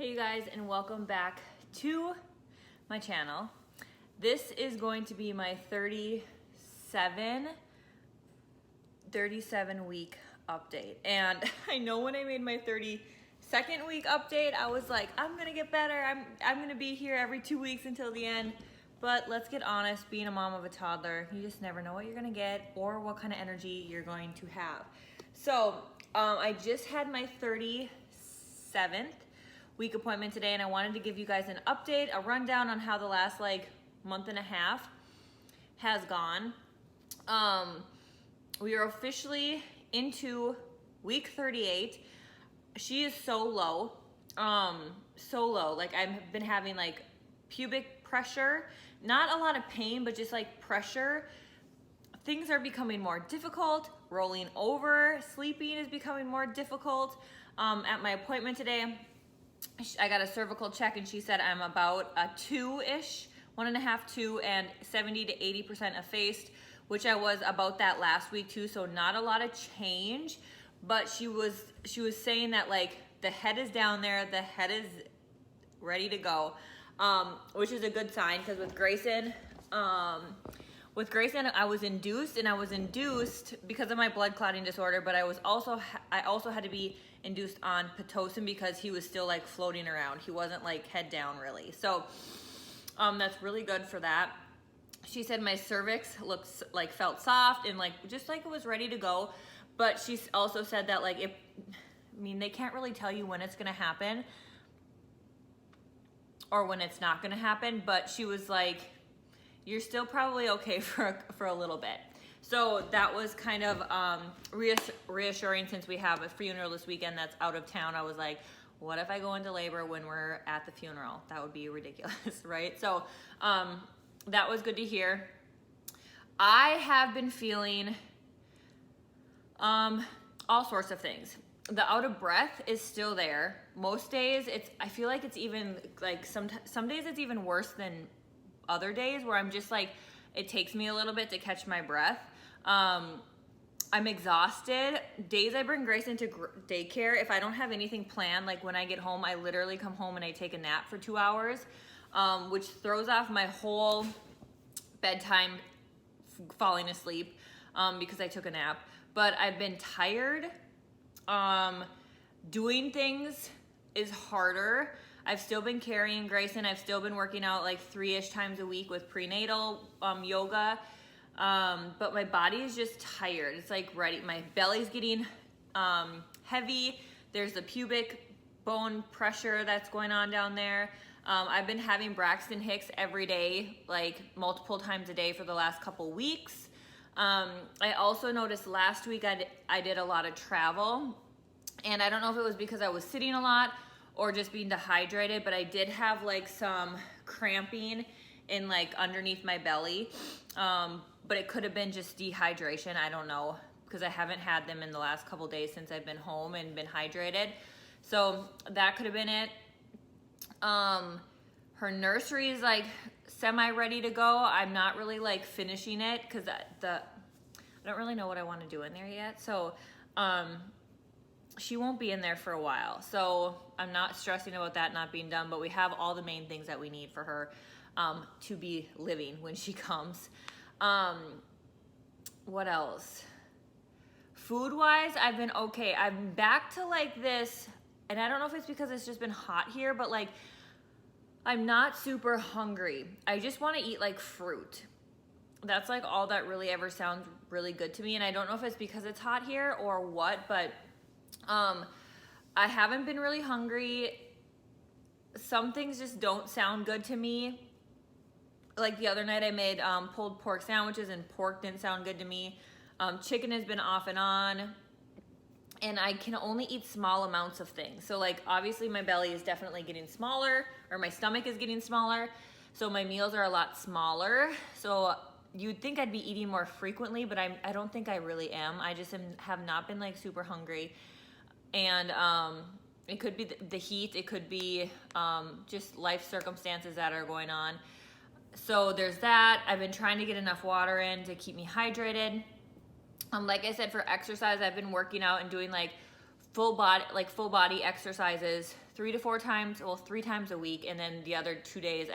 Hey you guys, and welcome back to my channel. This is going to be my 37 week update. And I know when I made my 32nd week update, I was like, I'm gonna get better. I'm gonna be here every 2 weeks until the end. But let's get honest, being a mom of a toddler, you just never know what you're gonna get or what kind of energy you're going to have. So I just had my 37th week appointment today, and I wanted to give you guys an update, a rundown on how the last month and a half has gone. We are officially into week 38. She is so low, Like I've been having pubic pressure, not a lot of pain, but just pressure. Things are becoming more difficult. Rolling over, sleeping is becoming more difficult. At my appointment today, I got a cervical check and she said I'm about a 2-ish, 1.5, 2, and 70 to 80% effaced, which I was about that last week too, so not a lot of change. But she was saying that the head is down there, the head is ready to go, which is a good sign, because with Grayson, I was induced because of my blood clotting disorder, but I also had to be induced on Pitocin because he was still floating around. He wasn't head down really. So that's really good for that. She said my cervix looks felt soft and just it was ready to go. But she also said that they can't really tell you when it's gonna happen or when it's not gonna happen, but she was like, you're still probably okay for a little bit. So that was kind of reassuring, since we have a funeral this weekend that's out of town. I was like, what if I go into labor when we're at the funeral? That would be ridiculous, right? So that was good to hear. I have been feeling all sorts of things. The out of breath is still there. Most days I feel like it's even some days it's even worse than other days, where I'm just it takes me a little bit to catch my breath. I'm exhausted. Days I bring Grayson to daycare, if I don't have anything planned, when I get home, I literally come home and I take a nap for 2 hours, which throws off my whole bedtime falling asleep, because I took a nap. But I've been tired. Doing things is harder. I've still been carrying Grayson. I've still been working out 3-ish times a week with prenatal yoga. But my body is just tired. It's ready. My belly's getting heavy. There's the pubic bone pressure that's going on down there. I've been having Braxton Hicks every day, multiple times a day for the last couple weeks. I also noticed last week I did a lot of travel, and I don't know if it was because I was sitting a lot or just being dehydrated, but I did have some cramping in underneath my belly. But it could have been just dehydration. I don't know, because I haven't had them in the last couple days since I've been home and been hydrated. So that could have been it. Her nursery is semi ready to go. I'm not really finishing it because I don't really know what I want to do in there yet. So she won't be in there for a while. So I'm not stressing about that not being done, but we have all the main things that we need for her to be living when she comes. What else? Food wise, I've been okay. I'm back to this, and I don't know if it's because it's just been hot here, but I'm not super hungry. I just want to eat fruit. That's all that really ever sounds really good to me. And I don't know if it's because it's hot here or what, but I haven't been really hungry. Some things just don't sound good to me. The other night I made pulled pork sandwiches, and pork didn't sound good to me. Chicken has been off and on, and I can only eat small amounts of things. So obviously my belly is definitely getting smaller, or my stomach is getting smaller. So my meals are a lot smaller. So you'd think I'd be eating more frequently, but I don't think I really am. I just have not been super hungry. And it could be the heat. It could be just life circumstances that are going on. So there's that. I've been trying to get enough water in to keep me hydrated. Like I said, for exercise, I've been working out and doing full body exercises 3 to 4 times, well, 3 times a week. And then the other 2 days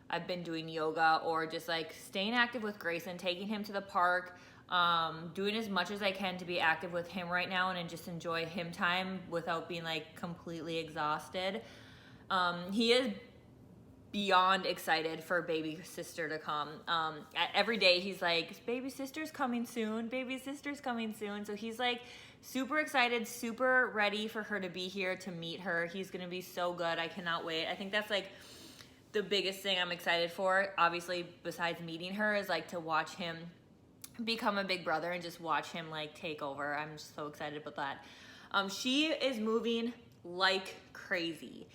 I've been doing yoga or just like staying active with Grayson, taking him to the park, doing as much as I can to be active with him right now and just enjoy him time without being like completely exhausted. He is beyond excited for baby sister to come. Every day he's like, baby sister's coming soon, baby sister's coming soon. So he's like super excited, super ready for her to be here, to meet her. He's gonna be so good. I cannot wait. I think that's like the biggest thing I'm excited for, obviously, besides meeting her, is like to watch him become a big brother and just watch him like take over. I'm just so excited about that. She is moving like crazy.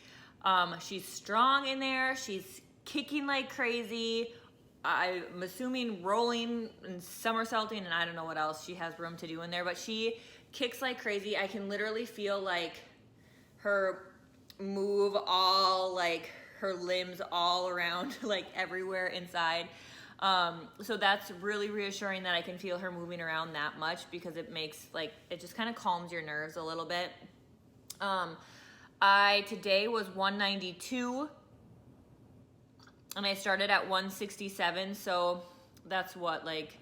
She's strong in there. She's kicking like crazy. I'm assuming rolling and somersaulting, and I don't know what else she has room to do in there, but she kicks like crazy. I can literally feel like her move all, like her limbs all around, like everywhere inside. So that's really reassuring that I can feel her moving around that much, because it makes like, it just kind of calms your nerves a little bit. Today was 192 and I started at 167. So that's what, like,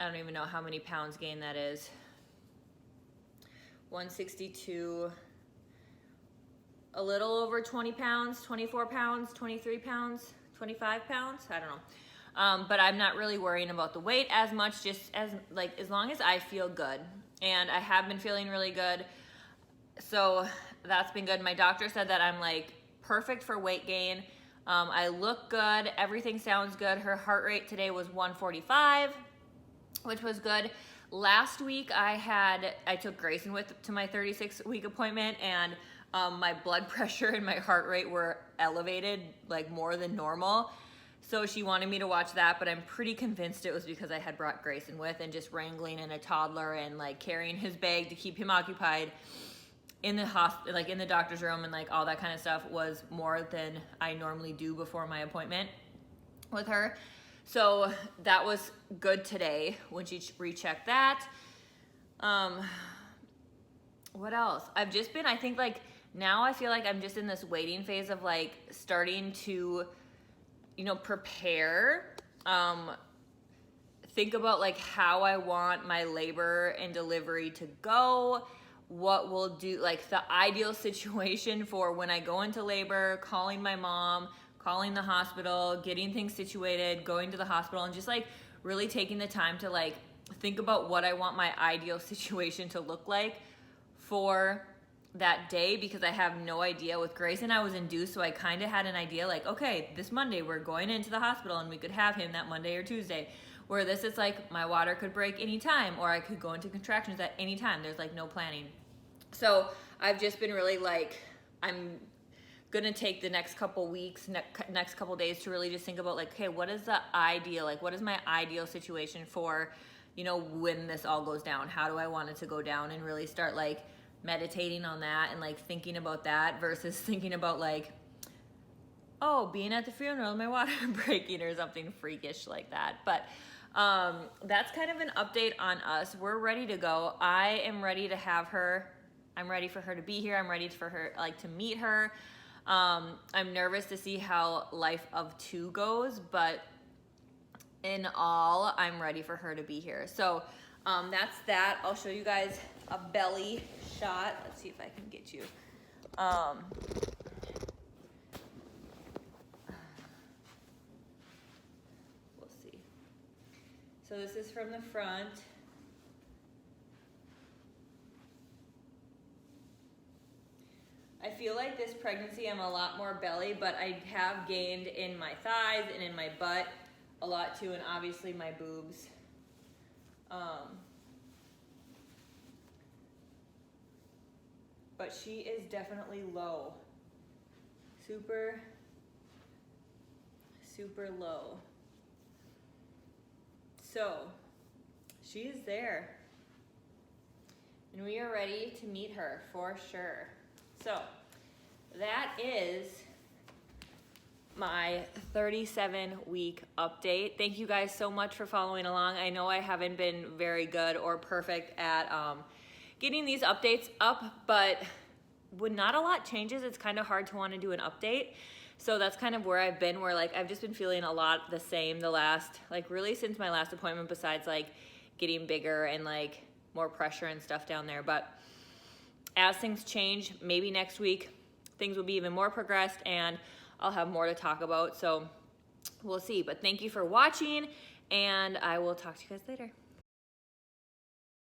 I don't even know how many pounds gained that is. 162, a little over 20 pounds, 24 pounds, 23 pounds, 25 pounds. I don't know. But I'm not really worrying about the weight as much, just as long as I feel good. And I have been feeling really good. So that's been good. My doctor said that I'm like perfect for weight gain. I look good. Everything sounds good. Her heart rate today was 145, which was good. Last week I took Grayson to my 36-week appointment, and my blood pressure and my heart rate were elevated, like more than normal. So she wanted me to watch that, but I'm pretty convinced it was because I had brought Grayson with, and just wrangling in a toddler and like carrying his bag to keep him occupied in the hospital, like in the doctor's room, and like all that kind of stuff was more than I normally do before my appointment with her. So that was good today when she rechecked that. What else? I've just been, I think like now I feel like I'm just in this waiting phase of like starting to, prepare, think about like how I want my labor and delivery to go, what we'll do, like the ideal situation for when I go into labor, calling my mom, calling the hospital, getting things situated, going to the hospital, and just like really taking the time to like think about what I want my ideal situation to look like for that day, because I have no idea. With Grayson, I was induced, so I kind of had an idea like, okay, this Monday we're going into the hospital and we could have him that Monday or Tuesday. Where this is like my water could break anytime, or I could go into contractions at any time. There's like no planning. So I've just been really like, I'm gonna take the next couple weeks, next couple days to really just think about like, okay, what is the ideal, like what is my ideal situation for, when this all goes down? How do I want it to go down? And really start like meditating on that and like thinking about that versus thinking about like, oh, being at the funeral, my water breaking or something freakish like that. But that's kind of an update on us. We're ready to go. I am ready to have her. I'm ready for her to be here. I'm ready for her, like, to meet her. I'm nervous to see how life of 2 goes, but in all, I'm ready for her to be here. So that's that. I'll show you guys a belly shot. Let's see if I can get you. We'll see. So this is from the front. I feel like this pregnancy I'm a lot more belly, but I have gained in my thighs and in my butt a lot too, and obviously my boobs. But she is definitely low. Super, super low. So, she is there. And we are ready to meet her for sure. So, that is my 37-week update. Thank you guys so much for following along. I know I haven't been very good or perfect at getting these updates up, but when not a lot changes, it's kind of hard to want to do an update. So that's kind of where I've been, where like I've just been feeling a lot the same the last, like really since my last appointment, besides like getting bigger and like more pressure and stuff down there. But as things change, maybe next week things will be even more progressed and I'll have more to talk about. So we'll see. But thank you for watching, and I will talk to you guys later.